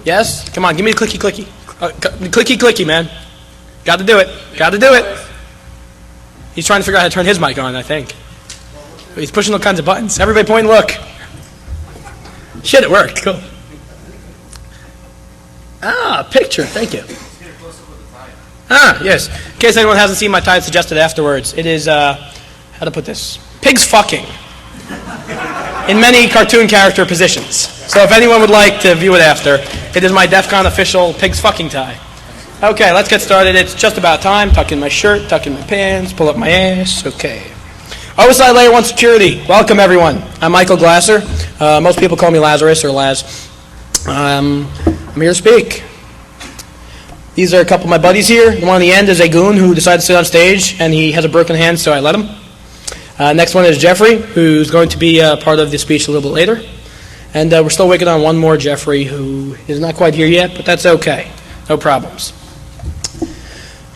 Yes? Come on, give me the clicky clicky. Clicky clicky, man. Got to do it. Got to do it. He's trying to figure out how to turn his mic on, I think. He's pushing all kinds of buttons. Everybody point and look. Shit, it worked. Cool. Picture. Thank you. Yes. In case anyone hasn't seen my tie suggested afterwards, it is, how to put this? Pigs fucking. In many cartoon character positions. So if anyone would like to view it after, it is my DEF CON official pigs fucking tie. Okay, let's get started. It's just about time. Tuck in my shirt, tuck in my pants, pull up my ass. Okay. OSI Layer 1 Security. Welcome, everyone. I'm Michael Glasser. Most people call me Lazarus or Laz. I'm here to speak. These are a couple of my buddies here. The one on the end is a goon who decided to sit on stage, and he has a broken hand, so I let him. Next one is Jeffrey, who's going to be part of the speech a little bit later. And we're still waiting on one more Jeffrey who is not quite here yet, but that's okay. No problems.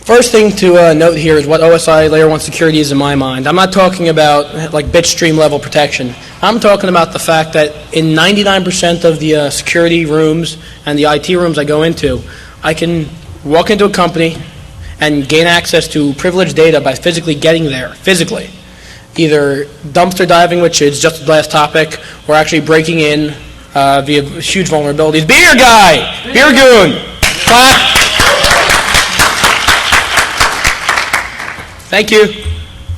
First thing to note here is what OSI Layer 1 security is in my mind. I'm not talking about like bitstream level protection. I'm talking about the fact that in 99% of the security rooms and the IT rooms I go into, I can walk into a company and gain access to privileged data by physically getting there, physically. Either dumpster diving, which is just the last topic, or actually breaking in via huge vulnerabilities. Beer guy! Beer goon! Clap! Thank you.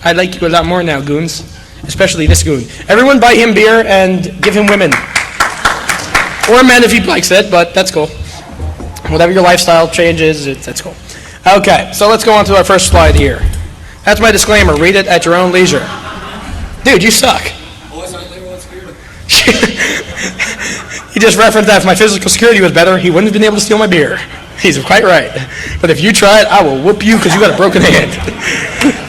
I like you a lot more now, goons. Especially this goon. Everyone buy him beer and give him women. Or men if he likes it, but that's cool. Whatever your lifestyle changes, that's cool. Okay, so let's go on to our first slide here. That's my disclaimer. Read it at your own leisure. Dude, you suck. He just referenced that if my physical security was better, he wouldn't have been able to steal my beer. He's quite right. But if you try it, I will whoop you because you got a broken hand.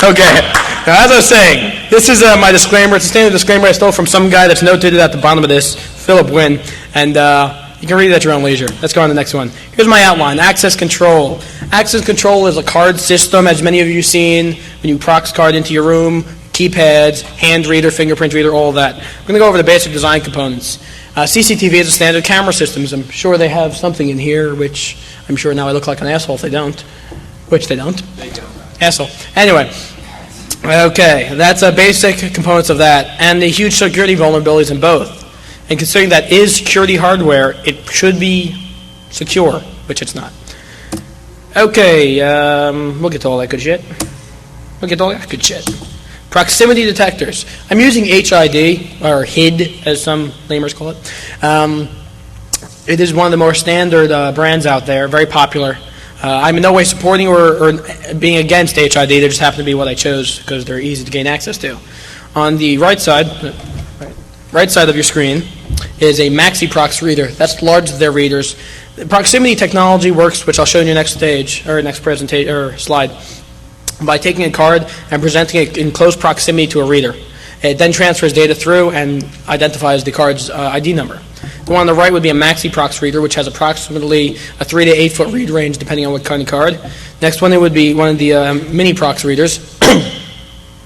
Okay. Now, as I was saying, this is my disclaimer. It's a standard disclaimer I stole from some guy that's notated at the bottom of this, Philip Wynn. And you can read it at your own leisure. Let's go on to the next one. Here's my outline. Access control. Access control is a card system, as many of you have seen, when you prox card into your room, keypads, hand reader, fingerprint reader, all of that. We're going to go over the basic design components. CCTV is a standard camera system. I'm sure they have something in here, which I'm sure now I look like an asshole if they don't. Which they don't. They don't. Asshole. Anyway. Okay, that's basic components of that, and the huge security vulnerabilities in both. And considering that is security hardware, it should be secure, which it's not. Okay, we'll get to all that good shit. Proximity detectors. I'm using HID, or HID, as some lamers call it. It is one of the more standard brands out there, very popular. I'm in no way supporting or being against HID. They just happen to be what I chose because they're easy to gain access to. On the right side of your screen is a MaxiProx reader. That's the largest of their readers. The proximity technology works, which I'll show you in your next stage or next presentation or slide, by taking a card and presenting it in close proximity to a reader. It then transfers data through and identifies the card's ID number. The one on the right would be a MaxiProx reader, which has approximately a 3 to 8 foot read range, depending on what kind of card. Next one, it would be one of the mini-prox readers,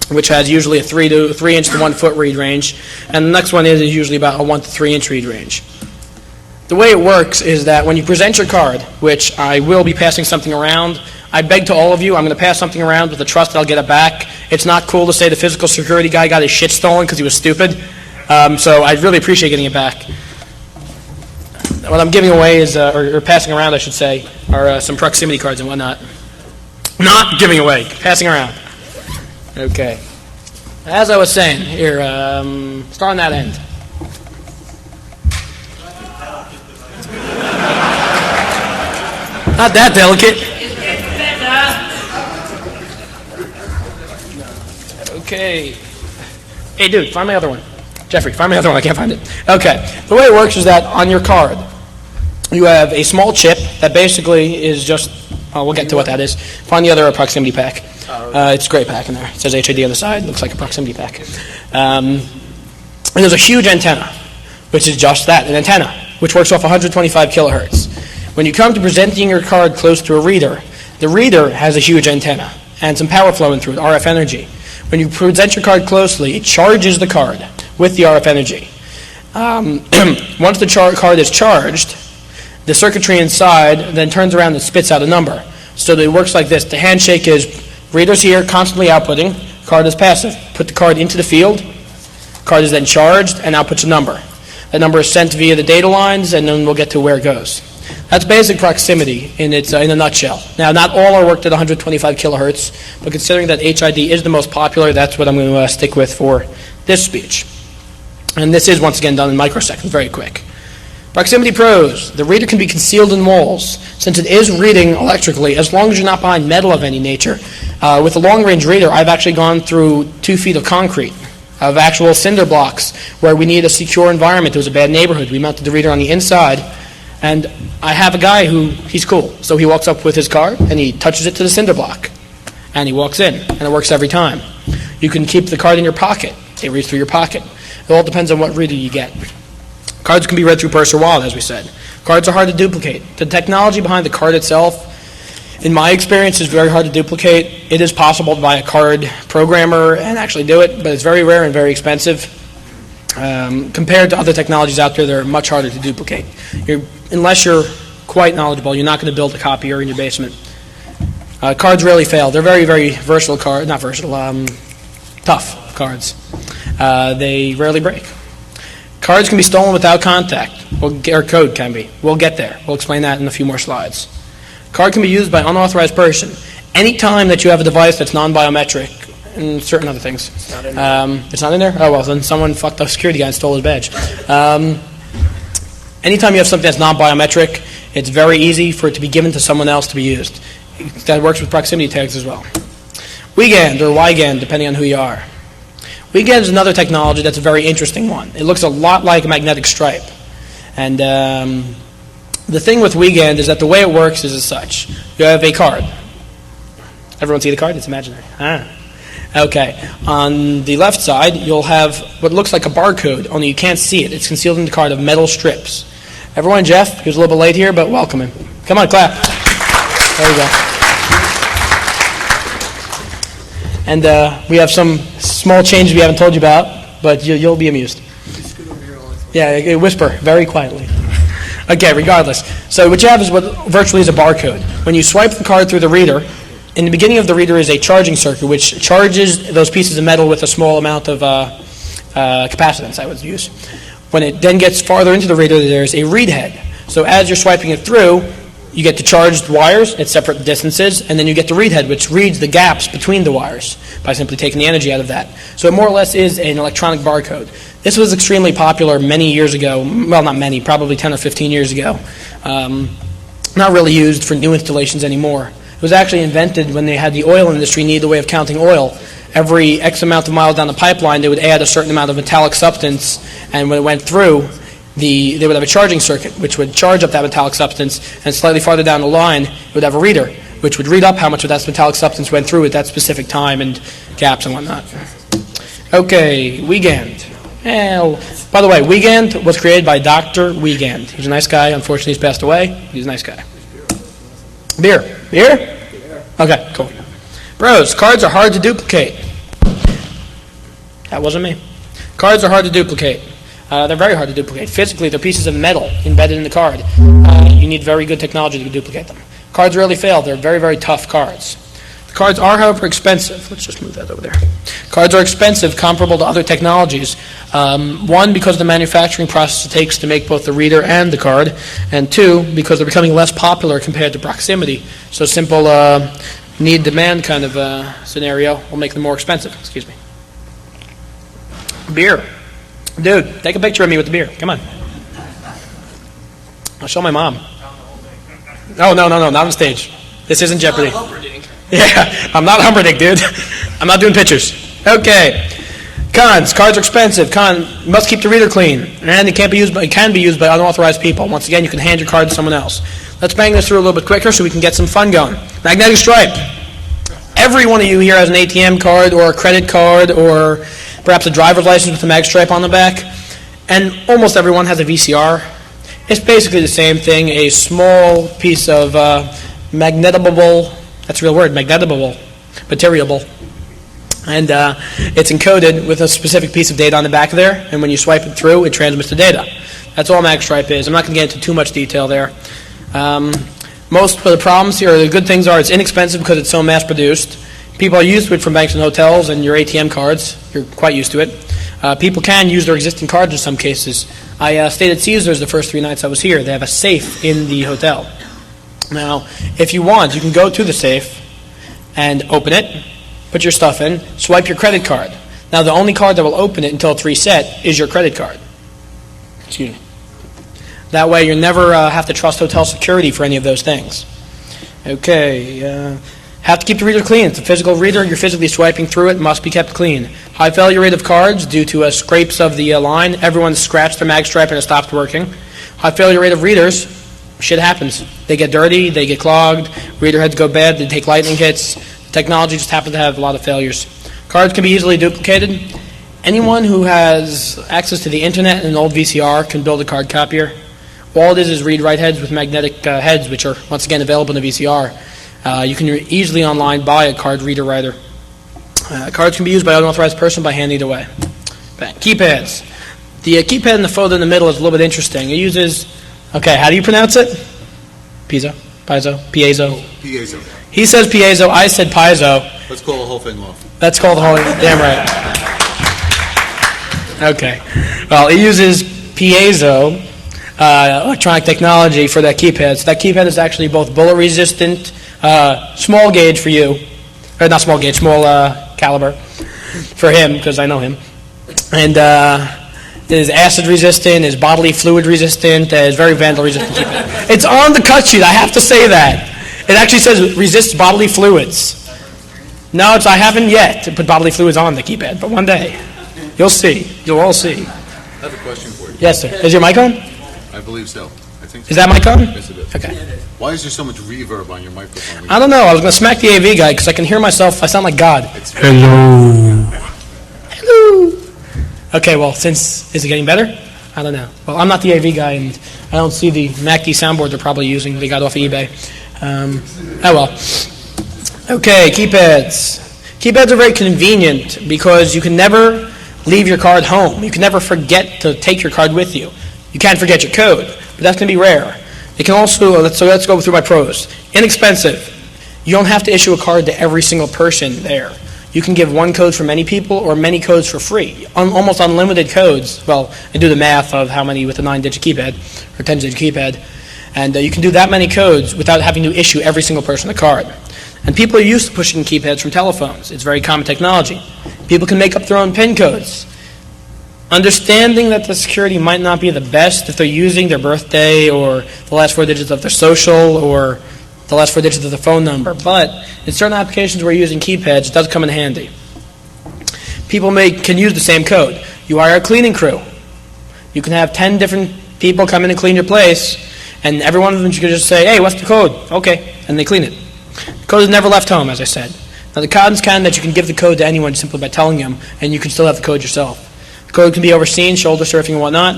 which has usually a 3 inch to 1 foot read range. And the next one is usually about a 1 to 3 inch read range. The way it works is that when you present your card, which I will be passing something around, I beg to all of you, I'm going to pass something around with the trust that I'll get it back. It's not cool to say the physical security guy got his shit stolen because he was stupid. So I'd really appreciate getting it back. What I'm giving away is, or passing around I should say, are some proximity cards and whatnot. Not giving away, passing around. Okay. As I was saying, here, start on that end. Not that delicate. Okay. Hey, dude, find my other one. Jeffrey, find my other one. I can't find it. Okay. The way it works is that on your card, you have a small chip that basically is just, we'll get to what that is. Find the other proximity pack. It's a great pack in there. It says HID on the side. Looks like a proximity pack. And there's a huge antenna, which is just that, an antenna, which works off 125 kilohertz. When you come to presenting your card close to a reader, the reader has a huge antenna and some power flowing through it, RF energy. When you present your card closely, it charges the card with the RF energy. Once the card is charged, The circuitry inside then turns around and spits out a number. So it works like this. The handshake is reader's here, constantly outputting. Card is passive. Put the card into the field. Card is then charged and outputs a number. That number is sent via the data lines, and then we'll get to where it goes. That's basic proximity in a nutshell. Now, not all are worked at 125 kilohertz, but considering that HID is the most popular, that's what I'm going to stick with for this speech. And this is, once again, done in microseconds, very quick. Proximity pros. The reader can be concealed in walls, since it is reading electrically, as long as you're not behind metal of any nature. With a long-range reader, I've actually gone through 2 feet of concrete, of actual cinder blocks, where we need a secure environment. It was a bad neighborhood. We mounted the reader on the inside, and I have a guy he's cool. So he walks up with his card, and he touches it to the cinder block, and he walks in, and it works every time. You can keep the card in your pocket. It reads through your pocket. It all depends on what reader you get. Cards can be read through purse or wallet, as we said. Cards are hard to duplicate. The technology behind the card itself, in my experience, is very hard to duplicate. It is possible to buy a card programmer and actually do it, but it's very rare and very expensive. Compared to other technologies out there, they're much harder to duplicate. Unless you're quite knowledgeable, you're not going to build a copier in your basement. Cards rarely fail. They're very, very versatile cards, not versatile, tough cards. They rarely break. Cards can be stolen without contact, or code can be. We'll get there. We'll explain that in a few more slides. Card can be used by unauthorized person. Anytime that you have a device that's non-biometric, and certain other things. It's not in there. It's not in there? Oh, well, then someone fucked up security guy and stole his badge. Anytime you have something that's non-biometric, it's very easy for it to be given to someone else to be used. That works with proximity tags as well. WeGAN, or WiGAN, depending on who you are. WeGAN is another technology that's a very interesting one. It looks a lot like a magnetic stripe. And the thing with WeGAN is that the way it works is as such. You have a card. Everyone see the card? It's imaginary. Okay. On the left side, you'll have what looks like a barcode, only you can't see it. It's concealed in the card of metal strips. Everyone, Jeff, he was a little bit late here, but welcome him. Come on, clap. There you go. And we have some small changes we haven't told you about, but you'll be amused. Yeah, whisper very quietly. Okay, regardless. So what you have is what virtually is a barcode. When you swipe the card through the reader, in the beginning of the reader is a charging circuit, which charges those pieces of metal with a small amount of capacitance, I would use. When it then gets farther into the reader, there's a read head. So as you're swiping it through, you get the charged wires at separate distances, and then you get the read head, which reads the gaps between the wires by simply taking the energy out of that. So it more or less is an electronic barcode. This was extremely popular many years ago. Well, not many, probably 10 or 15 years ago. Not really used for new installations anymore. It was actually invented when they had the oil industry need a way of counting oil. Every X amount of miles down the pipeline, they would add a certain amount of metallic substance, and when it went through, they would have a charging circuit, which would charge up that metallic substance, and slightly farther down the line, it would have a reader, which would read up how much of that metallic substance went through at that specific time and gaps and whatnot. Okay, Wiegand. By the way, Wiegand was created by Dr. Wiegand. He's a nice guy. Unfortunately, he's passed away. He's a nice guy. Beer? Okay, cool. Bros, cards are hard to duplicate. That wasn't me. Cards are hard to duplicate. They're very hard to duplicate. Physically, they're pieces of metal embedded in the card. You need very good technology to duplicate them. Cards rarely fail. They're very, very tough cards. The cards are, however, expensive. Let's just move that over there. Cards are expensive, comparable to other technologies. One, because of the manufacturing process it takes to make both the reader and the card. And two, because they're becoming less popular compared to proximity. So simple need-demand kind of scenario will make them more expensive. Excuse me. Beer. Dude, take a picture of me with the beer. Come on. I'll show my mom. No, not on stage. This isn't Jeopardy. Yeah, I'm not Humperdinck, dude. I'm not doing pictures. Okay. Cons. Cards are expensive. Con. Must keep the reader clean. And it can be used by unauthorized people. Once again, you can hand your card to someone else. Let's bang this through a little bit quicker so we can get some fun going. Magnetic stripe. Every one of you here has an ATM card or a credit card or perhaps a driver's license with a mag stripe on the back. And almost everyone has a VCR. It's basically the same thing, a small piece of magnetable, that's a real word, magnetable material. And it's encoded with a specific piece of data on the back there, and when you swipe it through, it transmits the data. That's all mag stripe is. I'm not going to get into too much detail there. Most of the problems here, the good things are it's inexpensive because it's so mass-produced. People are used to it from banks and hotels and your ATM cards. You're quite used to it. People can use their existing cards in some cases. I stayed at Caesars the first 3 nights I was here. They have a safe in the hotel. Now, if you want, you can go to the safe and open it, put your stuff in, swipe your credit card. Now, the only card that will open it until it's reset is your credit card. Excuse me. That way, you never have to trust hotel security for any of those things. Okay. Have to keep the reader clean. It's a physical reader. You're physically swiping through it. Must be kept clean. High failure rate of cards due to scrapes of the line. Everyone scratched their mag stripe and it stopped working. High failure rate of readers. Shit happens. They get dirty. They get clogged. Reader heads go bad. They take lightning hits. The technology just happens to have a lot of failures. Cards can be easily duplicated. Anyone who has access to the internet and an old VCR can build a card copier. All it is read-write heads with magnetic heads, which are, once again, available in the VCR. You can easily online buy a card reader writer. Cards can be used by an unauthorized person by handing it away. Keypads. The keypad in the photo in the middle is a little bit interesting. It uses, how do you pronounce it? Piezo? Piezo? He says piezo, I said piezo. Let's call the whole thing off. Let's call the whole thing, damn right. Okay. Well, it uses piezo electronic technology for that keypad. So that keypad is actually both bullet resistant, small gauge for you, or not small gauge, small caliber for him, because I know him. And it is acid resistant, is bodily fluid resistant, is very vandal resistant keypad. It's on the cut sheet, I have to say that. It actually says resists bodily fluids. No, I haven't yet put bodily fluids on the keypad, but one day. You'll see. You'll all see. I have a question for you. Yes, sir. Is your mic on? I believe so. I think so. Is that mic on? Yes, it is. Okay. Why is there so much reverb on your microphone? I don't know. I was going to smack the AV guy because I can hear myself. I sound like God. Hello. Hello. Okay, well, is it getting better? I don't know. Well, I'm not the AV guy, and I don't see the MACD soundboard they're probably using. They got off eBay. Oh, well. Okay, keypads. Keypads are very convenient because you can never leave your card home. You can never forget to take your card with you. You can't forget your code, but that's going to be rare. It can also, let's go through my pros. Inexpensive. You don't have to issue a card to every single person there. You can give one code for many people or many codes for free. Almost unlimited codes. Well, I do the math of how many with a 9-digit keypad or 10-digit keypad. And you can do that many codes without having to issue every single person a card. And people are used to pushing keypads from telephones. It's very common technology. People can make up their own PIN codes. Understanding that the security might not be the best if they're using their birthday or the last 4 digits of their social or the last 4 digits of the phone number. But in certain applications where you're using keypads, it does come in handy. People can use the same code. You hire a cleaning crew. You can have 10 different people come in and clean your place, and every one of them you can just say, hey, what's the code? Okay, and they clean it. The code is never left home, as I said. Now, the cons can that you can give the code to anyone simply by telling them, and you can still have the code yourself. The code can be overseen, shoulder surfing and whatnot.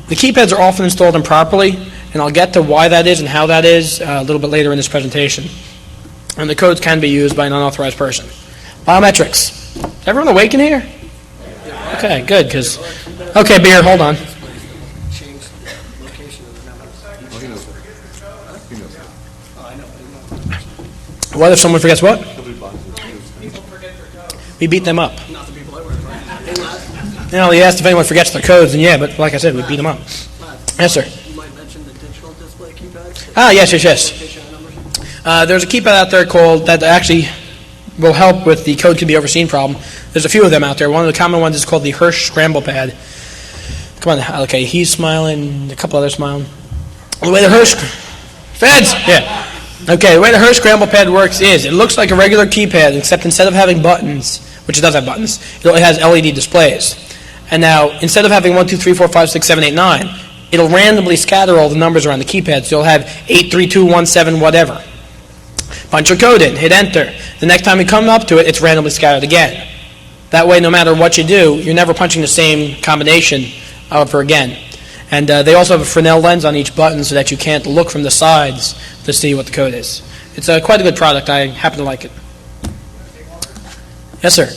The keypads are often installed improperly, and I'll get to why that is and how that is a little bit later in this presentation. And the codes can be used by an unauthorized person. Biometrics. Is everyone awake in here? Okay, good, because... Okay, Beard, hold on. What if someone forgets what? We beat them up. You know, he asked if anyone forgets their codes, and yeah, but like I said, we beat them up. Yes, sir. You might mention the digital display keypads. Yes. There's a keypad out there that actually will help with the code can be overseen problem. There's a few of them out there. One of the common ones is called the Hirsch Scramble Pad. Come on, okay, he's smiling, a couple others smiling. The way the Hirsch... Feds! Yeah. Okay, the way the Hirsch Scramble Pad works is, it looks like a regular keypad, except instead of having buttons, which it does have buttons, it has LED displays. And now, instead of having 1, 2, 3, 4, 5, 6, 7, 8, 9, it'll randomly scatter all the numbers around the keypad. So you'll have 8, 3, 2, 1, 7, whatever. Punch your code in, hit enter. The next time you come up to it, it's randomly scattered again. That way, no matter what you do, you're never punching the same combination over again. And they also have a Fresnel lens on each button so that you can't look from the sides to see what the code is. It's quite a good product. I happen to like it. Yes, sir.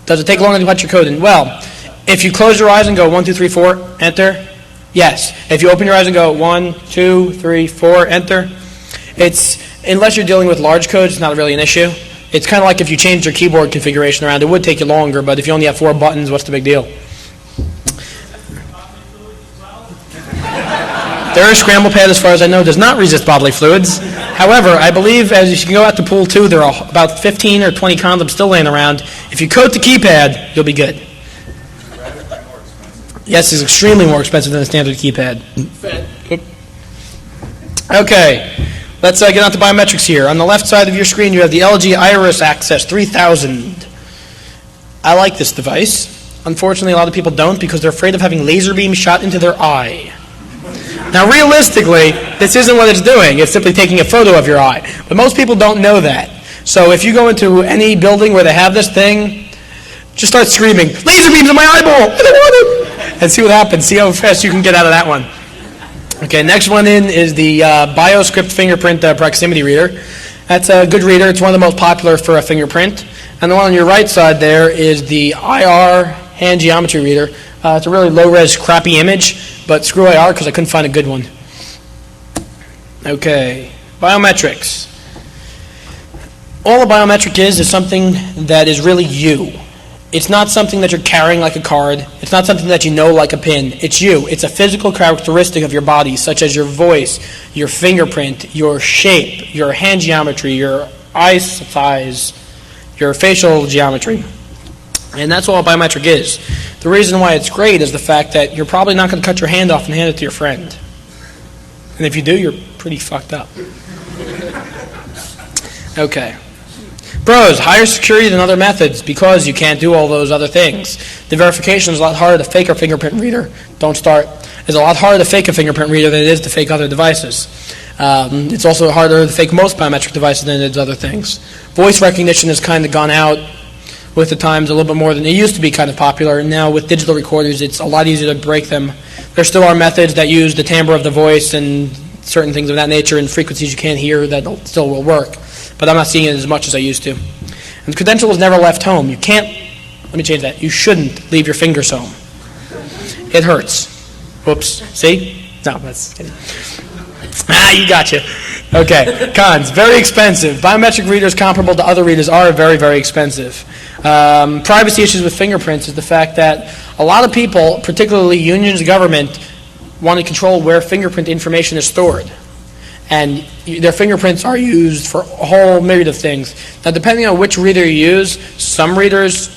Does it take longer to punch your code in? Well, if you close your eyes and go 1, 2, 3, 4, enter, Yes. If you open your eyes and go 1, 2, 3, 4, enter, unless you're dealing with large codes, it's not really an issue. It's kind of like if you changed your keyboard configuration around, it would take you longer, but if you only have 4 buttons, what's the big deal? Their scramble pad, as far as I know, does not resist bodily fluids. However, I believe as you can go out to pool 2, there are about 15 or 20 condoms still laying around. If you coat the keypad, you'll be good. Yes, it's extremely more expensive than a standard keypad. Okay, let's get on to biometrics here. On the left side of your screen, you have the LG Iris Access 3000. I like this device. Unfortunately, a lot of people don't because they're afraid of having laser beams shot into their eye. Now, realistically, this isn't what it's doing. It's simply taking a photo of your eye. But most people don't know that. So if you go into any building where they have this thing, just start screaming, "Laser beams in my eyeball! I don't want it!" And see what happens. See how fast you can get out of that one. Okay, next one in is the BioScript fingerprint proximity reader. That's a good reader. It's one of the most popular for a fingerprint. And the one on your right side there is the IR hand geometry reader. It's a really low-res, crappy image, but screw IR because I couldn't find a good one. Okay, biometrics. All a biometric is something that is really you. It's not something that you're carrying like a card. It's not something that you know like a pin. It's you. It's a physical characteristic of your body, such as your voice, your fingerprint, your shape, your hand geometry, your eye size, your facial geometry. And that's all a biometric is. The reason why it's great is the fact that you're probably not going to cut your hand off and hand it to your friend. And if you do, you're pretty fucked up. Okay. Pros, higher security than other methods because you can't do all those other things. The verification is a lot harder to fake a fingerprint reader. Don't start. It's a lot harder to fake a fingerprint reader than it is to fake other devices. It's also harder to fake most biometric devices than it is other things. Voice recognition has kind of gone out with the times a little bit more than it used to be kind of popular. And now with digital recorders, it's a lot easier to break them. There still are methods that use the timbre of the voice and certain things of that nature and frequencies you can't hear that still will work. But I'm not seeing it as much as I used to. And the credential is never left home. You can't, let me change that. You shouldn't leave your fingers home. It hurts. Whoops. See? No, that's kidding. You gotcha. Okay, cons. Very expensive. Biometric readers comparable to other readers are very, very expensive. Privacy issues with fingerprints is the fact that a lot of people, particularly unions, government, want to control where fingerprint information is stored. And their fingerprints are used for a whole myriad of things. Now, depending on which reader you use, some readers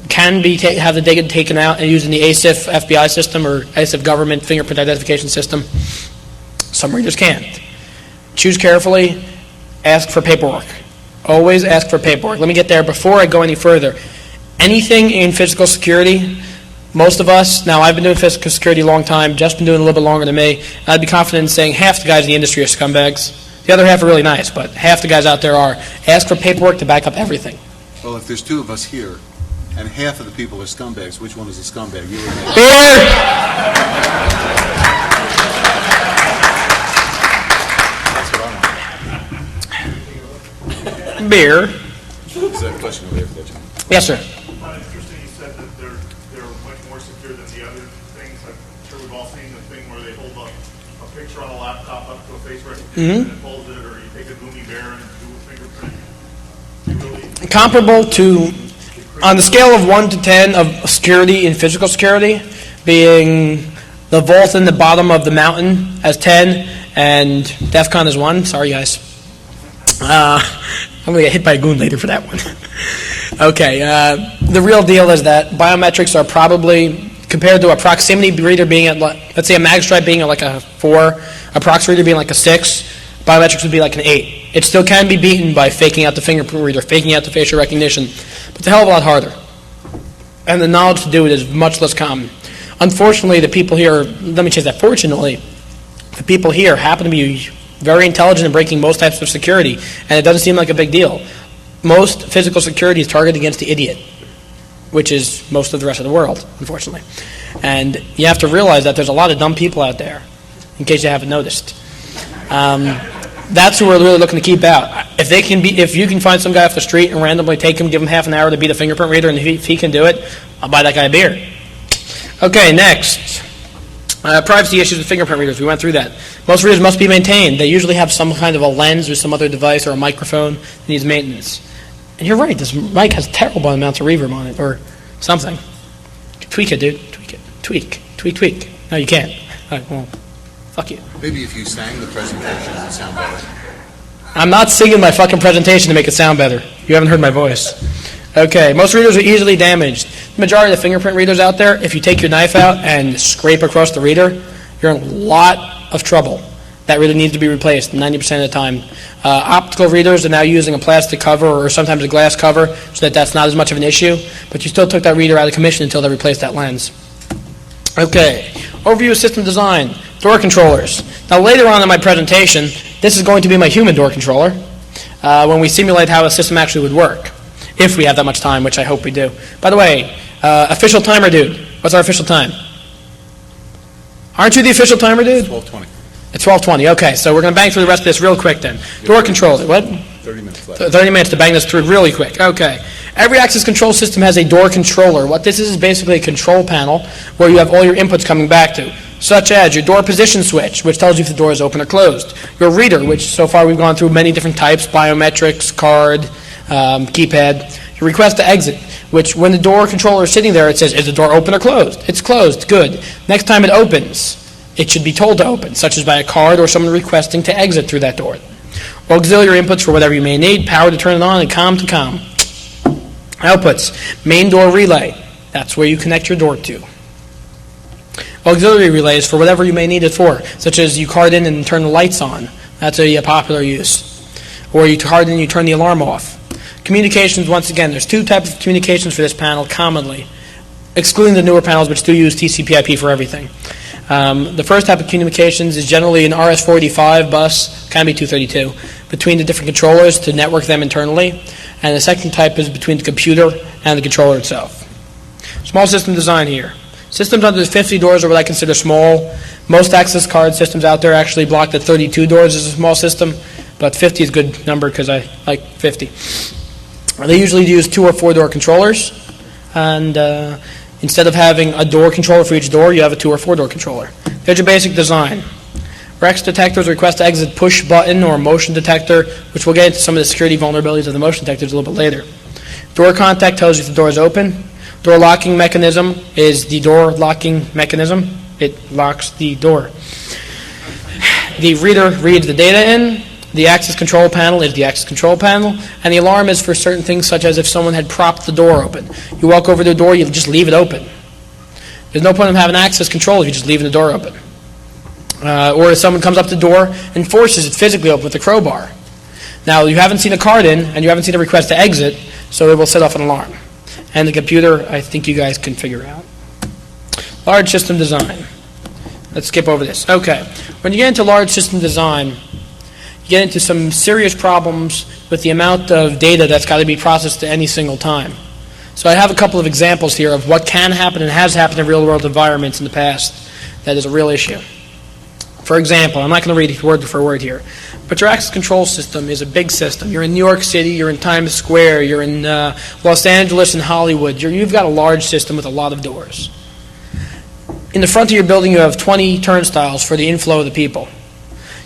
can be have the data taken out and used in the ASIF FBI system or ASIF government fingerprint identification system. Some readers can't. Choose carefully. Ask for paperwork. Always ask for paperwork. Let me get there before I go any further. Anything in physical security, most of us, now I've been doing physical security a long time, Jeff's been doing a little bit longer than me, and I'd be confident in saying half the guys in the industry are scumbags. The other half are really nice, but half the guys out there are. Ask for paperwork to back up everything. Well, if there's two of us here, and half of the people are scumbags, which one is a scumbag? You or me? Beer! That's what I want. Beer. Is that a question over there, Fletcher? Yes, sir. Interesting you said that they're much more secure than the other things. I'm sure we've all seen the thing where they hold a picture on a laptop up to a face recognition and it pulls it, or you take a Gummy Bear and do a fingerprint. Really Comparable to, on the scale of 1 to 10 of security in physical security, being the vault in the bottom of the mountain as 10 and DEFCON as 1. Sorry, guys. I'm going to get hit by a goon later for that one. Okay, the real deal is that biometrics are probably, compared to a proximity reader being at, let's say a magstripe being at like a 4, a prox reader being like a 6, biometrics would be like an 8. It still can be beaten by faking out the fingerprint reader, faking out the facial recognition, but it's a hell of a lot harder. And the knowledge to do it is much less common. Unfortunately, the people here, let me change that, fortunately, the people here happen to be very intelligent in breaking most types of security, and it doesn't seem like a big deal. Most physical security is targeted against the idiot, which is most of the rest of the world, unfortunately. And you have to realize that there's a lot of dumb people out there, in case you haven't noticed. That's who we're really looking to keep out. If you can find some guy off the street and randomly take him, give him half an hour to beat a fingerprint reader, and if he can do it, I'll buy that guy a beer. Okay, next. Privacy issues with fingerprint readers. We went through that. Most readers must be maintained. They usually have some kind of a lens or some other device or a microphone that needs maintenance. And you're right, this mic has terrible amounts of reverb on it, or something. Tweak it, dude. Tweak it. Tweak. No, you can't. All right, well, fuck you. Maybe if you sang the presentation, it would sound better. I'm not singing my fucking presentation to make it sound better. You haven't heard my voice. Okay, most readers are easily damaged. The majority of the fingerprint readers out there, if you take your knife out and scrape across the reader, you're in a lot of trouble. That reader needs to be replaced 90% of the time. Optical readers are now using a plastic cover or sometimes a glass cover so that that's not as much of an issue, but you still took that reader out of commission until they replaced that lens. Okay, overview of system design. Door controllers. Now later on in my presentation, this is going to be my human door controller when we simulate how a system actually would work, if we have that much time, which I hope we do. By the way, official timer dude. What's our official time? Aren't you the official timer dude? 12:20. It's 12:20. Okay, so we're going to bang through the rest of this real quick then. Door controller. What? 30 minutes left. 30 minutes to bang this through really quick. Okay. Every access control system has a door controller. What this is basically a control panel where you have all your inputs coming back to, such as your door position switch, which tells you if the door is open or closed. Your reader, which so far we've gone through many different types, biometrics, card, keypad. Your request to exit, which when the door controller is sitting there, it says, is the door open or closed? It's closed. Good. Next time it opens, it should be told to open, such as by a card or someone requesting to exit through that door. Auxiliary inputs for whatever you may need, power to turn it on and COM to COM. Outputs, main door relay. That's where you connect your door to. Auxiliary relays for whatever you may need it for, such as you card in and turn the lights on. That's a popular use. Or you card in and you turn the alarm off. Communications, once again, there's two types of communications for this panel commonly, excluding the newer panels which do use TCP/IP for everything. The first type of communications is generally an RS-485 bus, can be 232, between the different controllers to network them internally. And the second type is between the computer and the controller itself. Small system design here. Systems under 50 doors are what I consider small. Most access card systems out there actually blocked at 32 doors as a small system, but 50 is a good number because I like 50. They usually use 2 or 4 door controllers, and instead of having a door controller for each door, you have a 2 or 4 door controller. There's your basic design. Rex detectors, request to exit push button or motion detector, which we'll get into some of the security vulnerabilities of the motion detectors a little bit later. Door contact tells you if the door is open. Door locking mechanism is the door locking mechanism. It locks the door. The reader reads the data in. The access control panel is the access control panel. And the alarm is for certain things such as if someone had propped the door open. You walk over to the door, you just leave it open. There's no point in having access control if you're just leaving the door open. Or if someone comes up to the door and forces it physically open with a crowbar. Now, you haven't seen a card in, and you haven't seen a request to exit, so it will set off an alarm. And the computer, I think you guys can figure out. Large system design. Let's skip over this. Okay. When you get into large system design, you get into some serious problems with the amount of data that's got to be processed at any single time. So I have a couple of examples here of what can happen and has happened in real-world environments in the past that is a real issue. For example, I'm not going to read it word for word here, but your access control system is a big system. You're in New York City, you're in Times Square, you're in Los Angeles and Hollywood. You've got a large system with a lot of doors. In the front of your building, you have 20 turnstiles for the inflow of the people.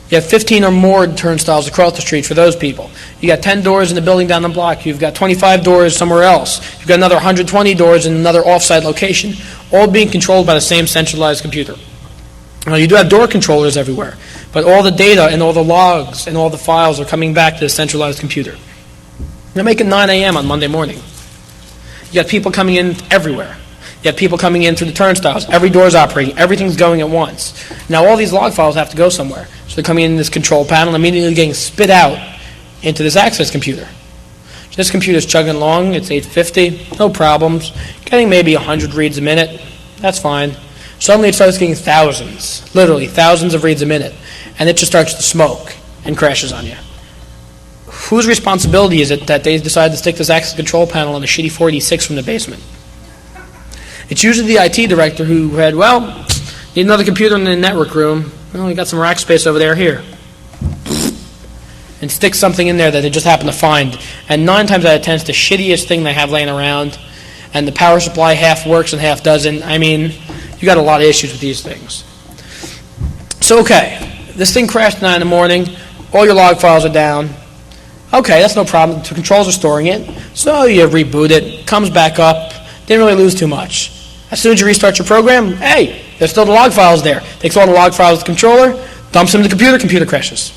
You have 15 or more turnstiles across the street for those people. You got 10 doors in the building down the block. You've got 25 doors somewhere else. You've got another 120 doors in another off-site location, all being controlled by the same centralized computer. Now, you do have door controllers everywhere, but all the data and all the logs and all the files are coming back to the centralized computer. Now make it 9 a.m. on Monday morning. You got people coming in everywhere. You have people coming in through the turnstiles. Every door is operating. Everything's going at once. Now all these log files have to go somewhere. So they're coming in this control panel and immediately getting spit out into this access computer. This computer's chugging along. It's 850. No problems. Getting maybe 100 reads a minute. That's fine. Suddenly it starts getting thousands, literally thousands of reads a minute, and it just starts to smoke and crashes on you. Whose responsibility is it that they decided to stick this access control panel on a shitty 486 from the basement? It's usually the IT director who had, well, need another computer in the network room. Well, we got some rack space over there, here. And stick something in there that they just happen to find. And 9 times out of 10, it's the shittiest thing they have laying around, and the power supply half works and half doesn't. I mean, you got a lot of issues with these things. So, okay, this thing crashed at 9 in the morning. All your log files are down. Okay, that's no problem. The controls are storing it. So you reboot it, comes back up. Didn't really lose too much. As soon as you restart your program, hey, there's still the log files there. Takes all the log files of the controller, dumps them in the computer crashes.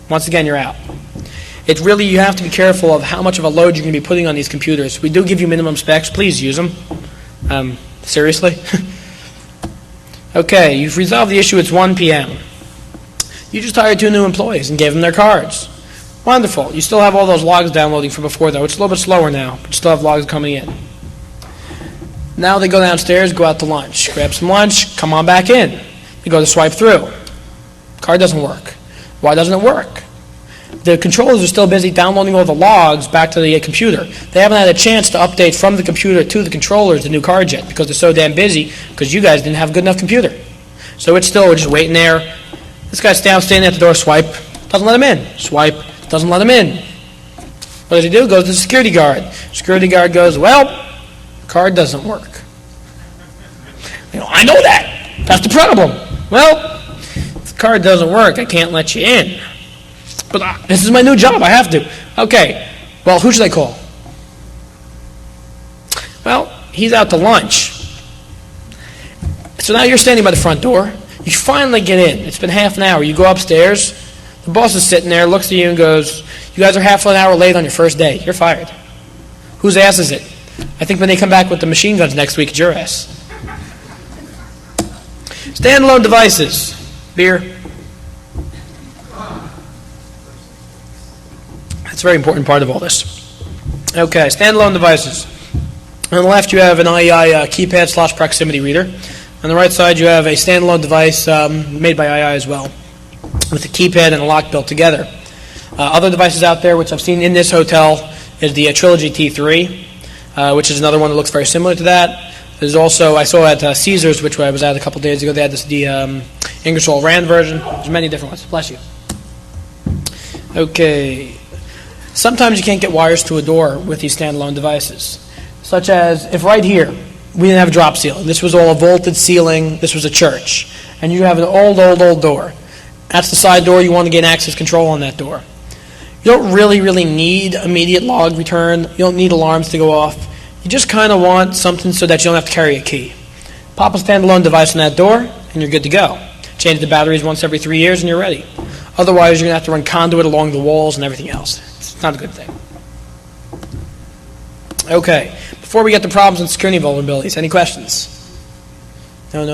Once again, you're out. It really, you have to be careful of how much of a load you're going to be putting on these computers. We do give you minimum specs. Please use them. Seriously? Okay, you've resolved the issue. It's 1 p.m. You just hired 2 new employees and gave them their cards. Wonderful. You still have all those logs downloading from before, though. It's a little bit slower now, but you still have logs coming in. Now they go downstairs, go out to lunch. Grab some lunch, come on back in. They go to swipe through. Card doesn't work. Why doesn't it work? The controllers are still busy downloading all the logs back to the computer. They haven't had a chance to update from the computer to the controllers the new cards yet because they're so damn busy because you guys didn't have a good enough computer. So it's still just waiting there. This guy's standing at the door, swipe, doesn't let him in. Swipe, doesn't let him in. What does he do? Goes to the security guard. Security guard goes, well, card doesn't work. I know that. That's the problem. Well, if the card doesn't work, I can't let you in. But this is my new job. I have to. Okay. Well, who should I call? Well, he's out to lunch. So now you're standing by the front door. You finally get in. It's been half an hour. You go upstairs. The boss is sitting there, looks at you and goes, you guys are half an hour late on your first day. You're fired. Whose ass is it? I think when they come back with the machine guns next week, it's your ass. Standalone devices. Beer. That's a very important part of all this. Okay, standalone devices. On the left, you have an IEI keypad / proximity reader. On the right side, you have a standalone device made by IEI as well, with a keypad and a lock built together. Other devices out there, which I've seen in this hotel, is the Trilogy T3, which is another one that looks very similar to that. There's also, I saw at Caesars, which I was at a couple days ago, they had the Ingersoll Rand version. There's many different ones. Bless you. Okay. Sometimes you can't get wires to a door with these standalone devices, such as if right here we didn't have a drop ceiling. This was all a vaulted ceiling. This was a church. And you have an old door. That's the side door. You want to gain access control on that door. You don't really need immediate log return. You don't need alarms to go off. You just kind of want something so that you don't have to carry a key. Pop a standalone device on that door, and you're good to go. Change the batteries once every 3 years, and you're ready. Otherwise, you're going to have to run conduit along the walls and everything else. It's not a good thing. Okay. Before we get to problems and security vulnerabilities, any questions? No.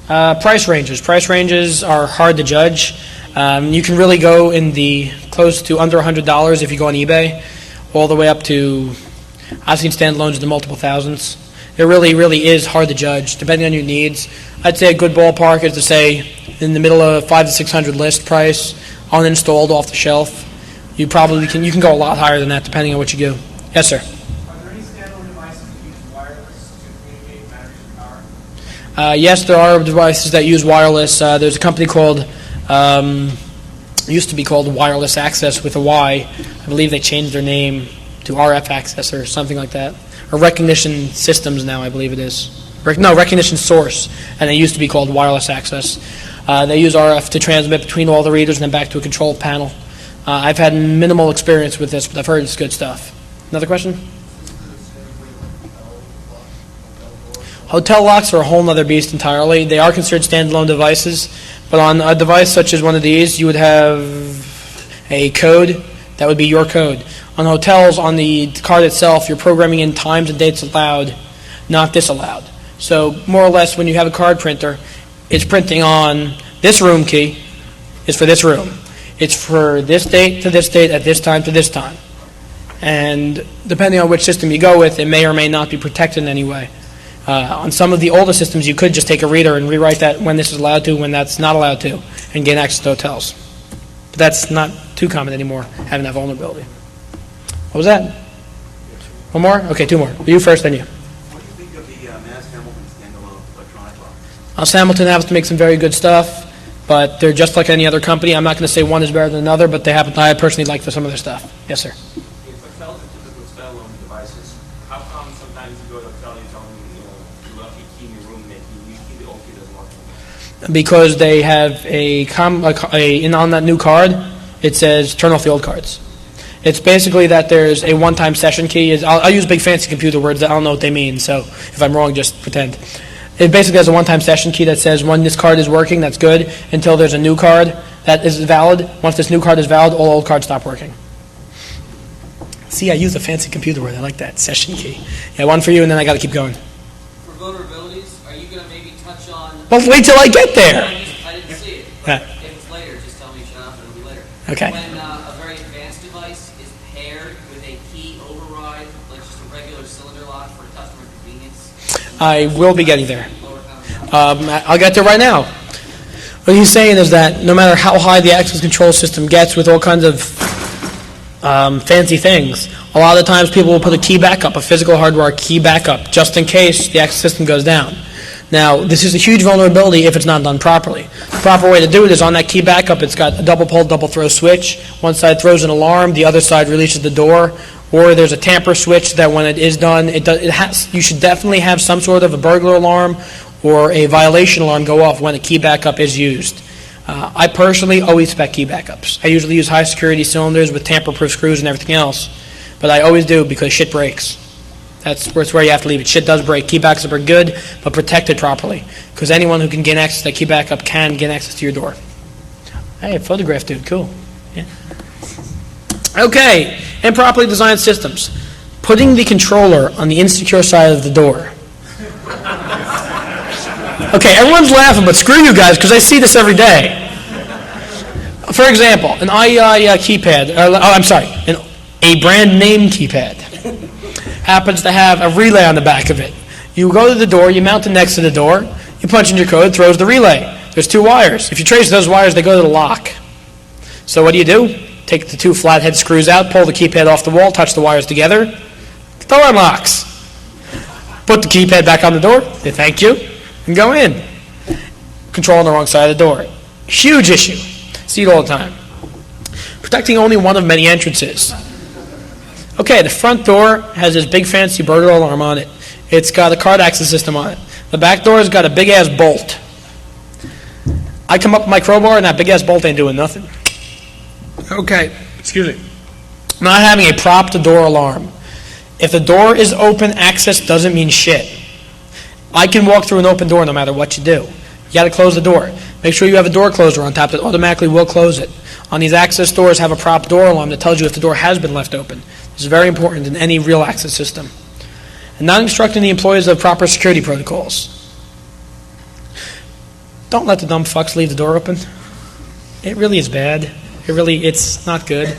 Price ranges. Price ranges are hard to judge. You can really go in the close to under $100 if you go on eBay, all the way up to, I've seen standalones in the multiple thousands. It really is hard to judge, depending on your needs. I'd say a good ballpark is to say in the middle of $500 to $600 list price, uninstalled off the shelf. You can go a lot higher than that depending on what you do. Yes, sir. Are there any standalone devices that use wireless to communicate batteries and power? Yes, there are devices that use wireless. There's a company called, used to be called Wireless Access with a Y. I believe they changed their name to RF Access or something like that. Or Recognition Systems now, I believe it is. Recognition Source, and they used to be called Wireless Access. They use RF to transmit between all the readers and then back to a control panel. I've had minimal experience with this, but I've heard it's good stuff. Another question? Hotel locks are a whole other beast entirely. They are considered standalone devices, but on a device such as one of these, you would have a code. That would be your code. On hotels, on the card itself, you're programming in times and dates allowed, not disallowed. So more or less, when you have a card printer, it's printing on this room key is for this room. It's for this date to this date at this time to this time. And depending on which system you go with, it may or may not be protected in any way. On some of the older systems, you could just take a reader and rewrite that when this is allowed to, when that's not allowed to, and gain access to hotels. But that's not too common anymore, having that vulnerability. What was that? One more? Okay, 2 more. You first, then you. What do you think of the Mass Hamilton standalone electronic lock? Hamilton happens to make some very good stuff, but they're just like any other company. I'm not going to say one is better than another, but I personally like some of their stuff. Yes, sir. If hotels are typical standalone devices, how come sometimes you go to a hotel and you tell them, you left your key in your room and you keep the old key because they have on that new card, it says turn off the old cards. It's basically that there's a one-time session key. I'll use big fancy computer words that I don't know what they mean, so if I'm wrong, just pretend. It basically has a one-time session key that says when this card is working, that's good, until there's a new card that is valid. Once this new card is valid, all old cards stop working. See, I use a fancy computer word. I like that, session key. Yeah, one for you, and then I got to keep going. For vulnerabilities, are you going to maybe touch on... Well, wait till I get there. I didn't see it, but Yeah. if it's later, just tell me shut up and it'll be later. Okay. When a very advanced device is paired with a key override, like just a regular cylinder lock for customer convenience, I will be getting there. lower counter. I'll get there right now. What he's saying is that no matter how high the access control system gets with all kinds of fancy things, a lot of the times people will put a key backup, a physical hardware key backup, just in case the access system goes down. Now, this is a huge vulnerability if it's not done properly. The proper way to do it is on that key backup, it's got a double pull, double throw switch. One side throws an alarm, the other side releases the door. Or there's a tamper switch that when it is done, you should definitely have some sort of a burglar alarm or a violation alarm go off when a key backup is used. I personally always spec key backups. I usually use high security cylinders with tamper-proof screws and everything else, but I always do because shit breaks. That's where you have to leave it. Shit does break. Key backups are good, but protected properly, because anyone who can gain access to that key backup can gain access to your door. Hey, photograph dude, cool. Yeah. Okay, improperly designed systems. Putting the controller on the insecure side of the door. Okay, everyone's laughing, but screw you guys, because I see this every day. For example, an IEI keypad, a brand name keypad happens to have a relay on the back of it. You go to the door, you mount it next to the door, you punch in your code, throws the relay. There's two wires. If you trace those wires, they go to the lock. So what do? Take the two flathead screws out, pull the keypad off the wall, touch the wires together, the door unlocks. Put the keypad back on the door, say thank you, and go in. Control on the wrong side of the door. Huge issue. See it all the time. Protecting only one of many entrances. Okay, the front door has this big fancy burglar alarm on it. It's got a card access system on it. The back door has got a big ass bolt. I come up with my crowbar and that big ass bolt ain't doing nothing. Okay, excuse me. Not having a propped door alarm. If the door is open, access doesn't mean shit. I can walk through an open door no matter what you do. You got to close the door. Make sure you have a door closer on top that automatically will close it. On these access doors, have a propped door alarm that tells you if the door has been left open. This is very important in any real access system. And not instructing the employees of proper security protocols. Don't let the dumb fucks leave the door open. It really is bad. It's not good.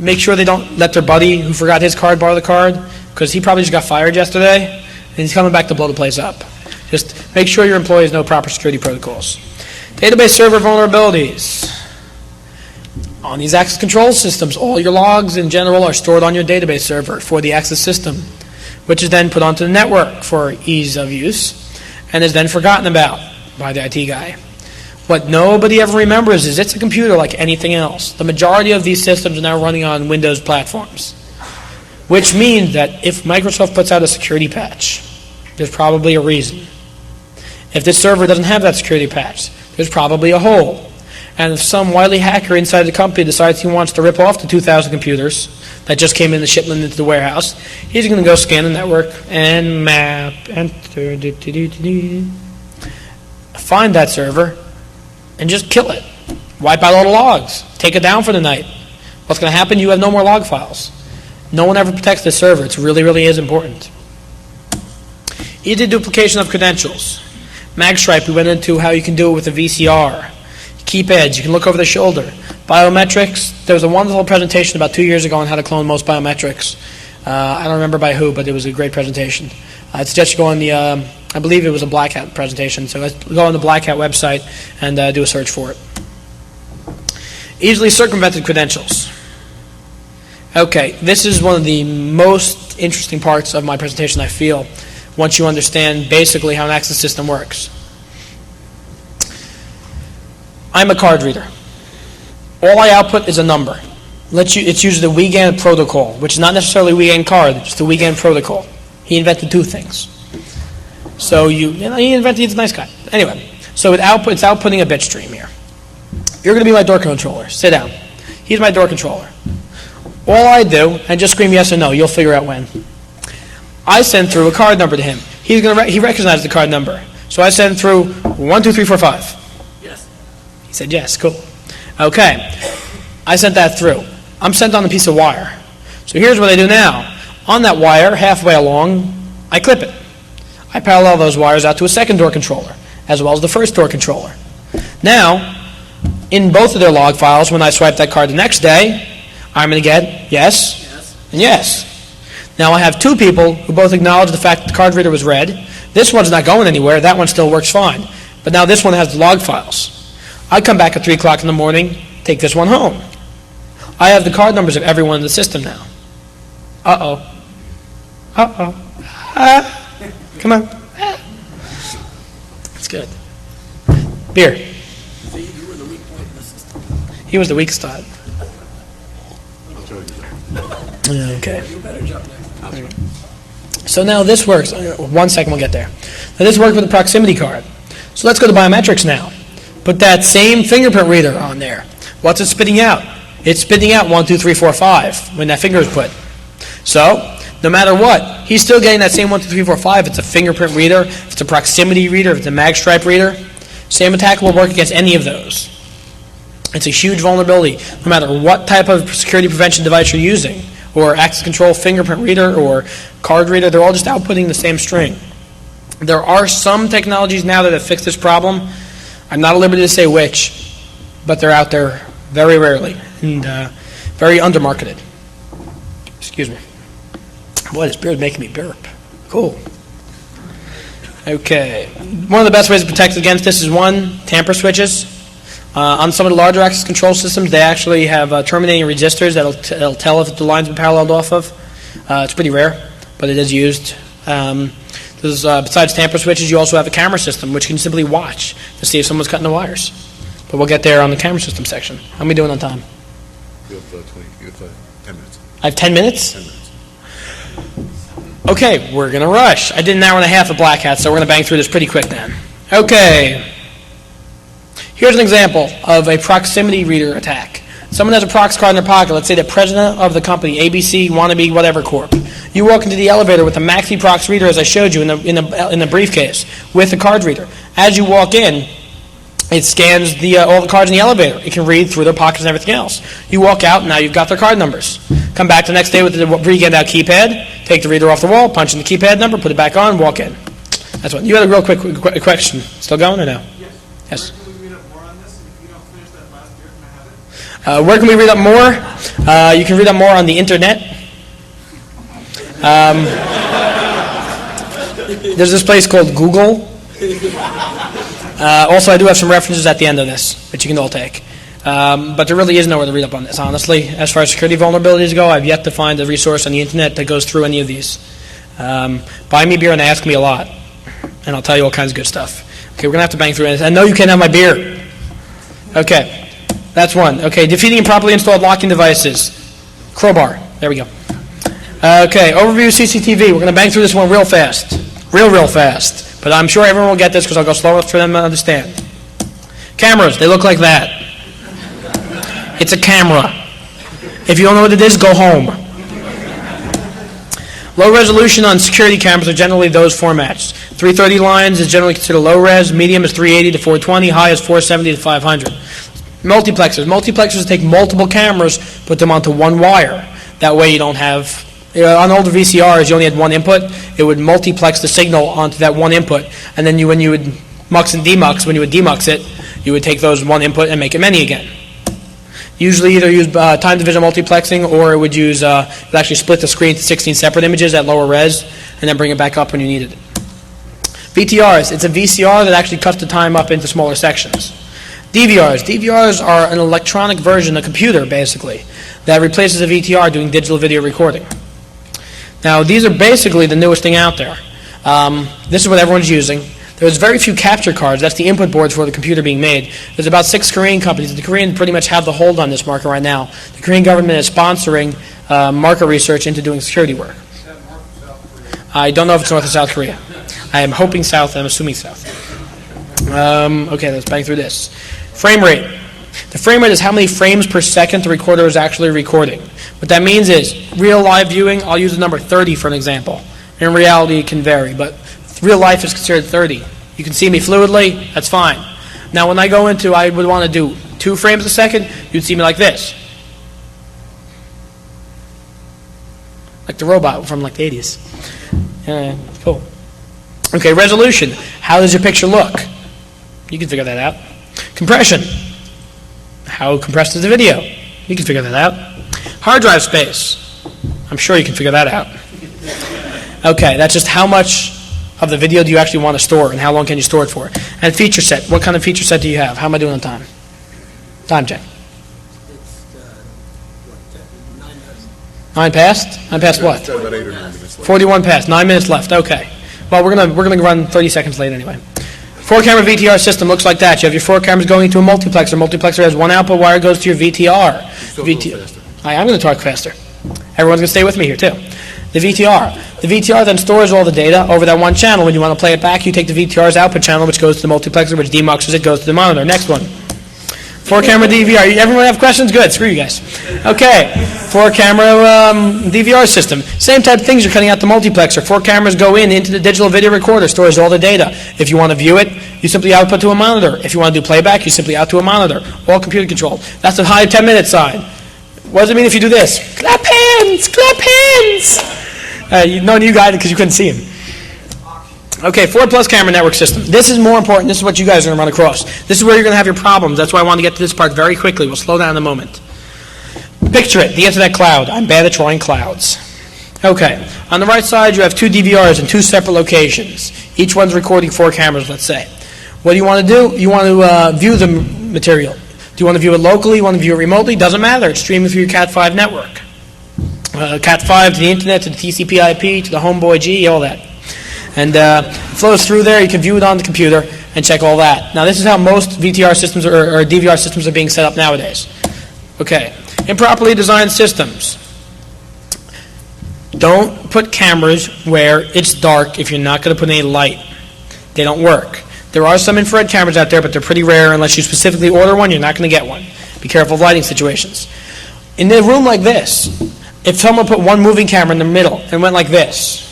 Make sure they don't let their buddy who forgot his card borrow the card, because he probably just got fired yesterday, and he's coming back to blow the place up. Just make sure your employees know proper security protocols. Database server vulnerabilities. On these access control systems, all your logs in general are stored on your database server for the access system, which is then put onto the network for ease of use, and is then forgotten about by the IT guy. What nobody ever remembers is it's a computer like anything else. The majority of these systems are now running on Windows platforms, which means that if Microsoft puts out a security patch, there's probably a reason. If this server doesn't have that security patch, there's probably a hole. And if some wily hacker inside the company decides he wants to rip off the 2,000 computers that just came in the shipment into the warehouse, he's going to go scan the network and map, enter, find that server, and just kill it. Wipe out all the logs. Take it down for the night. What's going to happen? You have no more log files. No one ever protects this server. It really is important. Easy duplication of credentials. Magstripe, we went into how you can do it with a VCR. Keypads, you can look over the shoulder. Biometrics, there was a wonderful presentation about 2 years ago on how to clone most biometrics. I don't remember by who, but it was a great presentation. I suggest you go on the, I believe it was a Black Hat presentation, so let's go on the Black Hat website and do a search for it. Easily circumvented credentials. Okay, this is one of the most interesting parts of my presentation, I feel, once you understand basically how an access system works. I'm a card reader. All I output is a number. It's usually the Wiegand protocol, which is not necessarily Wiegand card, it's the Wiegand protocol. He invented two things. So he's a nice guy. Anyway, So it's outputting a bit stream here. You're going to be my door controller. Sit down. He's my door controller. All I do, and just scream yes or no, you'll figure out when. I send through a card number to him. He recognizes the card number. So I send through 1, 2, 3, 4, 5. Yes. He said yes, cool. Okay. I sent that through. I'm sent on a piece of wire. So here's what I do now. On that wire, halfway along, I clip it. I parallel those wires out to a second door controller, as well as the first door controller. Now, in both of their log files, when I swipe that card the next day, I'm going to get yes, and yes. Now I have two people who both acknowledge the fact that the card reader was read. This one's not going anywhere. That one still works fine. But now this one has the log files. I come back at 3 o'clock in the morning, take this one home. I have the card numbers of everyone in the system now. Uh-oh. Come on. That's good. Beer. See, you were the weak point in the system. He was the weak spot. I'll show you that. Okay. You better jump next. So now this works. 1 second, we'll get there. Now this works with the proximity card. So let's go to biometrics now. Put that same fingerprint reader on there. What's it spitting out? It's spitting out 1, 2, 3, 4, 5 when that finger is put. So no matter what, he's still getting that same 1, 2, 3, 4, 5. If it's a fingerprint reader, if it's a proximity reader, if it's a mag stripe reader, same attack will work against any of those. It's a huge vulnerability, no matter what type of security prevention device you're using, or access control fingerprint reader or card reader, they're all just outputting the same string. There are some technologies now that have fixed this problem. I'm not at liberty to say which, but they're out there very rarely and very undermarketed. Excuse me. Boy, this beer is making me burp. Cool. Okay. One of the best ways to protect against this is one, tamper switches. On some of the larger access control systems, they actually have terminating resistors that'll tell if the line's been paralleled off of. It's pretty rare, but it is used. Besides tamper switches, you also have a camera system, which can simply watch to see if someone's cutting the wires. But we'll get there on the camera system section. How are we doing on time? You have 10 minutes. I have 10 minutes? 10 minutes. Okay, we're going to rush. I did an hour and a half of Black Hat, so we're going to bang through this pretty quick then. Okay. Here's an example of a proximity reader attack. Someone has a prox card in their pocket. Let's say the president of the company, ABC, wannabe, whatever corp. You walk into the elevator with a Maxi Prox reader, as I showed you in the briefcase, with the card reader. As you walk in, it scans all the cards in the elevator. It can read through their pockets and everything else. You walk out, now you've got their card numbers. Come back the next day with the re-get out keypad, take the reader off the wall, punch in the keypad number, put it back on, walk in. That's what. You had a real quick question. Still going or no? Yes. Where can we read up more on this? If you don't finish that last year, can I have it? Where can we read up more? You can read up more on the internet. There's this place called Google. Also, I do have some references at the end of this that you can all take. But there really is nowhere to read up on this, honestly. As far as security vulnerabilities go, I've yet to find a resource on the internet that goes through any of these. Buy me beer and ask me a lot, and I'll tell you all kinds of good stuff. Okay, we're going to have to bang through this. I know you can't have my beer. Okay, that's one. Okay, defeating improperly installed locking devices. Crowbar. There we go. Okay, overview CCTV. We're going to bang through this one real fast. Real fast. But I'm sure everyone will get this because I'll go slow enough for them to understand. Cameras. They look like that. It's a camera. If you don't know what it is, go home. Low resolution on security cameras are generally those formats. 330 lines is generally considered low res, medium is 380 to 420, high is 470 to 500. Multiplexers take multiple cameras, put them onto one wire. That way you don't have, on older VCRs you only had one input, it would multiplex the signal onto that one input, and then when you would mux and demux, when you would demux it, you would take those one input and make it many again. Usually either use time division multiplexing, or it would use, it would actually split the screen to 16 separate images at lower res, and then bring it back up when you needed it. VTRs, it's a VCR that actually cuts the time up into smaller sections. DVRs are an electronic version, a computer basically, that replaces a VTR doing digital video recording. Now these are basically the newest thing out there. This is what everyone's using. There's very few capture cards. That's the input boards for the computer being made. There's about 6 Korean companies. The Koreans pretty much have the hold on this market right now. The Korean government is sponsoring market research into doing security work. I don't know if it's North or South Korea. I am hoping South. I'm assuming South. Okay, let's bang through this. Frame rate. The frame rate is how many frames per second the recorder is actually recording. What that means is, real live viewing, I'll use the number 30 for an example. In reality, it can vary, but real life is considered 30. You can see me fluidly, that's fine. Now, when I go into, I would want to do 2 frames a second, you'd see me like this. Like the robot from like the 80s. Cool. Okay, resolution. How does your picture look? You can figure that out. Compression. How compressed is the video? You can figure that out. Hard drive space. I'm sure you can figure that out. Okay, that's just how much of the video do you actually want to store and how long can you store it for. And feature set. What kind of feature set do you have? How am I doing on time? Time check. It's, 9 minutes. 9 past? 9 past what? It's about 8 or 9 minutes left. 41 past. 9 minutes left. Okay. Well, we're gonna run 30 seconds late anyway. 4-camera VTR system looks like that. You have your 4 cameras going into a multiplexer. Multiplexer has one output wire goes to your VTR. Still go faster. I'm going to talk faster. Everyone's going to stay with me here too. The VTR. The VTR then stores all the data over that one channel. When you want to play it back, you take the VTR's output channel, which goes to the multiplexer, which demuxes it, goes to the monitor. Next one. 4-camera DVR. Everyone have questions? Good. Screw you guys. Okay. 4-camera DVR system. Same type of things. You're cutting out the multiplexer. 4 cameras go into the digital video recorder. Stores all the data. If you want to view it, you simply output to a monitor. If you want to do playback, you simply out to a monitor. All computer controlled. That's the high 10-minute sign. What does it mean if you do this? Clap hands! Clap hands! None of you got it because you couldn't see him. Okay, 4+ camera network system. This is more important. This is what you guys are going to run across. This is where you're going to have your problems. That's why I want to get to this part very quickly. We'll slow down in a moment. Picture it, the internet cloud. I'm bad at drawing clouds. Okay, on the right side you have 2 DVRs in 2 separate locations. Each one's recording 4 cameras, let's say. What do you want to do? You want to view the material. Do you want to view it locally? You want to view it remotely? Doesn't matter. It's streaming through your Cat5 network. Cat5 to the internet, to the TCP IP, to the Homeboy G, all that. And it flows through there. You can view it on the computer and check all that. Now, this is how most VTR systems or DVR systems are being set up nowadays. Okay. Improperly designed systems. Don't put cameras where it's dark if you're not going to put any light. They don't work. There are some infrared cameras out there, but they're pretty rare. Unless you specifically order one, you're not going to get one. Be careful of lighting situations. In a room like this, if someone put one moving camera in the middle and went like this,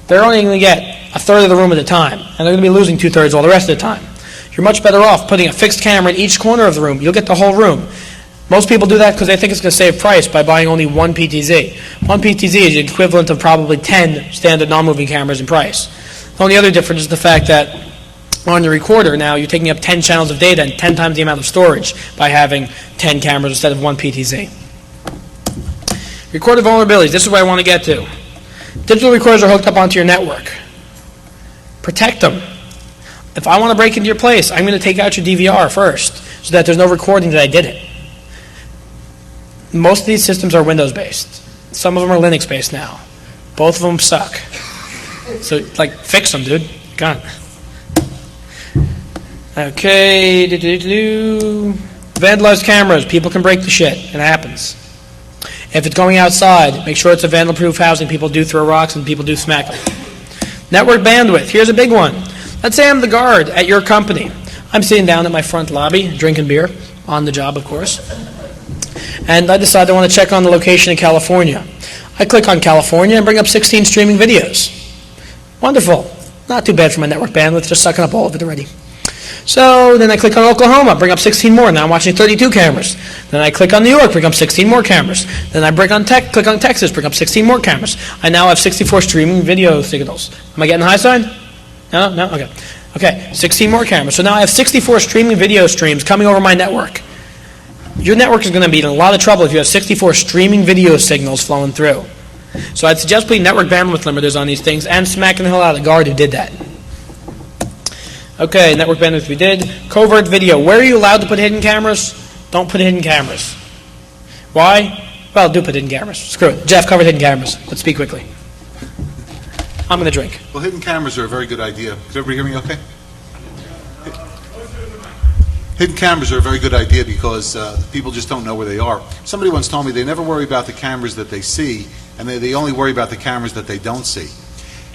they're only going to get a third of the room at a time, and they're going to be losing 2/3 all the rest of the time. You're much better off putting a fixed camera in each corner of the room. You'll get the whole room. Most people do that because they think it's going to save price by buying only one PTZ. One PTZ is the equivalent of probably 10 standard non-moving cameras in price. The only other difference is the fact that on the recorder now you're taking up 10 channels of data and 10 times the amount of storage by having 10 cameras instead of one PTZ. Recorder vulnerabilities. This is what I want to get to. Digital recorders are hooked up onto your network. Protect them. If I want to break into your place, I'm going to take out your DVR first so that there's no recording that I did it. Most of these systems are Windows-based. Some of them are Linux-based now. Both of them suck. So, fix them, dude. Got it. Okay. Vandalized cameras. People can break the shit. It happens. If it's going outside, make sure it's a vandal-proof housing. People do throw rocks and people do smack them. Network bandwidth. Here's a big one. Let's say I'm the guard at your company. I'm sitting down at my front lobby, drinking beer, on the job, of course. And I decide I want to check on the location in California. I click on California and bring up 16 streaming videos. Wonderful. Not too bad for my network bandwidth, just sucking up all of it already. So then I click on Oklahoma, bring up 16 more. Now I'm watching 32 cameras. Then I click on New York, bring up 16 more cameras. Then I click on Texas, bring up 16 more cameras. I now have 64 streaming video signals. Am I getting the high side? No? Okay. Okay, 16 more cameras. So now I have 64 streaming video streams coming over my network. Your network is going to be in a lot of trouble if you have 64 streaming video signals flowing through. So I'd suggest putting network bandwidth limiters on these things and smacking the hell out of the guard who did that. Okay, network bandwidth we did. Covert video. Where are you allowed to put hidden cameras? Don't put hidden cameras. Why? Well, do put hidden cameras. Screw it. Jeff covered hidden cameras. Let's speak quickly. I'm going to drink. Well, hidden cameras are a very good idea. Does everybody hear me okay? Hidden cameras are a very good idea because people just don't know where they are. Somebody once told me they never worry about the cameras that they see, and they only worry about the cameras that they don't see.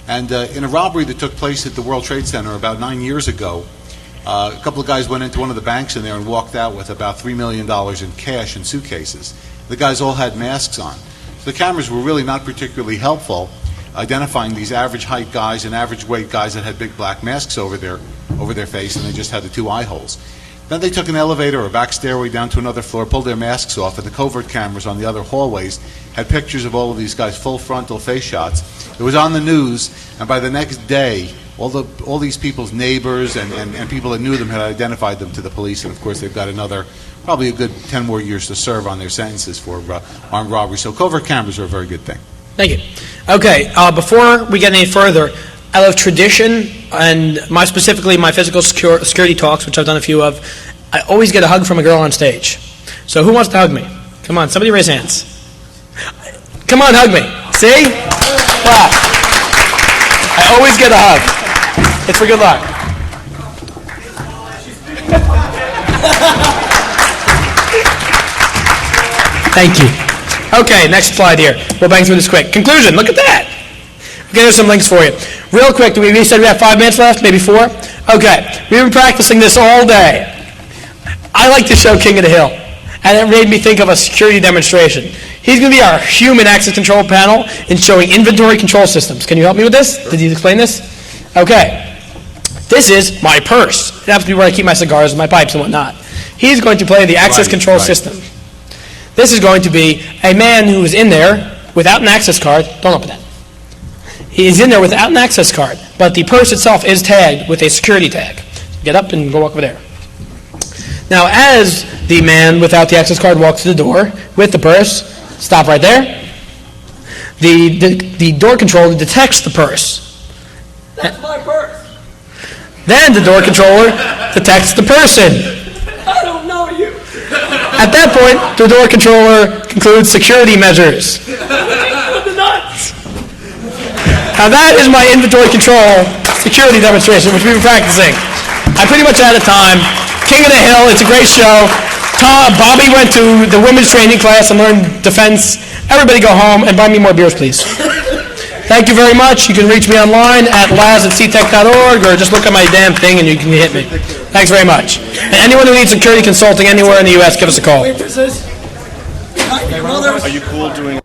And in a robbery that took place at the World Trade Center about 9 years ago, A couple of guys went into one of the banks in there and walked out with about $3 million in cash in suitcases. The guys all had masks on. So the cameras were really not particularly helpful identifying these average height guys and average weight guys that had big black masks over their face, and they just had the 2 eye holes. Then they took an elevator or a back stairway down to another floor, pulled their masks off, and the covert cameras on the other hallways had pictures of all of these guys, full frontal face shots. It was on the news, and by the next day, all these people's neighbors and people that knew them had identified them to the police, and of course they've got probably a good 10 more years to serve on their sentences for armed robbery. So covert cameras are a very good thing. Thank you. Okay, before we get any further, out of tradition and specifically my physical security talks, which I've done a few of, I always get a hug from a girl on stage. So who wants to hug me? Come on, somebody raise hands. Come on, hug me. See? Clap. I always get a hug. It's for good luck. Thank you. Okay, next slide here. We'll bang through this quick. Conclusion, look at that. Okay, there's some links for you. Real quick, we said we have 5 minutes left, maybe 4? Okay, we've been practicing this all day. I like to show King of the Hill, and it made me think of a security demonstration. He's going to be our human access control panel in showing inventory control systems. Can you help me with this? Did you explain this? Okay. This is my purse. It happens to be where I keep my cigars and my pipes and whatnot. He's going to play the access control system. This is going to be a man who is in there without an access card. Don't open that. He is in there without an access card, but the purse itself is tagged with a security tag. Get up and go walk over there. Now, as the man without the access card walks to the door with the purse, stop right there. The door controller detects the purse. That's my purse. Then the door controller detects the person. I don't know you. At that point, the door controller concludes security measures. Now that is my inventory control security demonstration, which we've been practicing. I'm pretty much out of time. King of the Hill, it's a great show. Bobby went to the women's training class and learned defense. Everybody go home and buy me more beers, please. Thank you very much. You can reach me online at laz@ctech.org or just look at my damn thing and you can hit me. Thanks very much. And anyone who needs security consulting anywhere in the U.S., give us a call. Waitresses. Your mothers. Are you cool doing